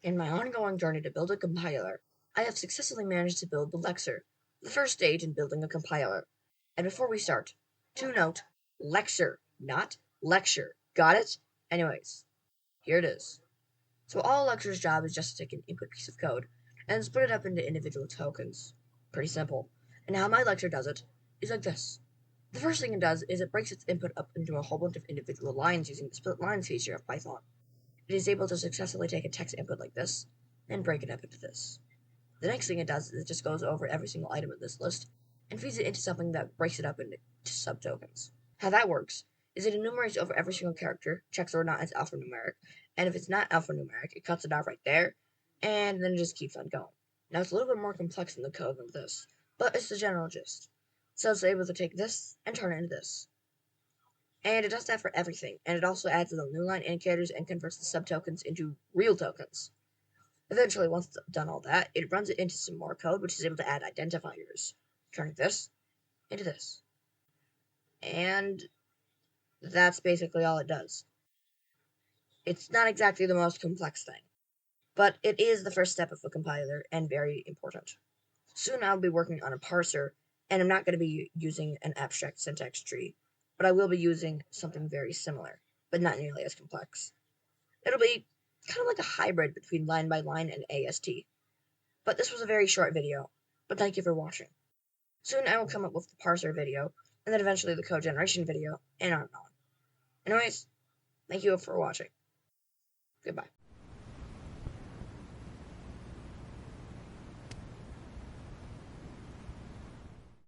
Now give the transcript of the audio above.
In my ongoing journey to build a compiler, I have successfully managed to build the Lexer, the first stage in building a compiler. And before we start, to note, Lexer, not lecture. Got it? Anyways, here it is. So all Lexer's job is just to take an input piece of code and split it up into individual tokens. Pretty simple. And how my Lexer does it is like this. The first thing it does is it breaks its input up into a whole bunch of individual lines using the split lines feature of Python. It is able to successfully take a text input like this and break it up into this. The next thing it does is it just goes over every single item in this list and feeds it into something that breaks it up into subtokens. How that works is it enumerates over every single character, checks whether or not it's alphanumeric, and if it's not alphanumeric, it cuts it off right there, and then it just keeps on going. Now it's a little bit more complex in the code than this, but it's the general gist. So it's able to take this and turn it into this. And it does that for everything, and it also adds little new line indicators and converts the subtokens into real tokens. Eventually, once it's done all that, it runs it into some more code, which is able to add identifiers, turning this into this. And that's basically all it does. It's not exactly the most complex thing, but it is the first step of a compiler and very important. Soon I'll be working on a parser, and I'm not going to be using an abstract syntax tree, but I will be using something very similar, but not nearly as complex. It'll be kind of like a hybrid between line by line and AST. But this was a very short video, but thank you for watching. Soon I will come up with the parser video, and then eventually the code generation video, and on and on. Anyways, thank you for watching. Goodbye.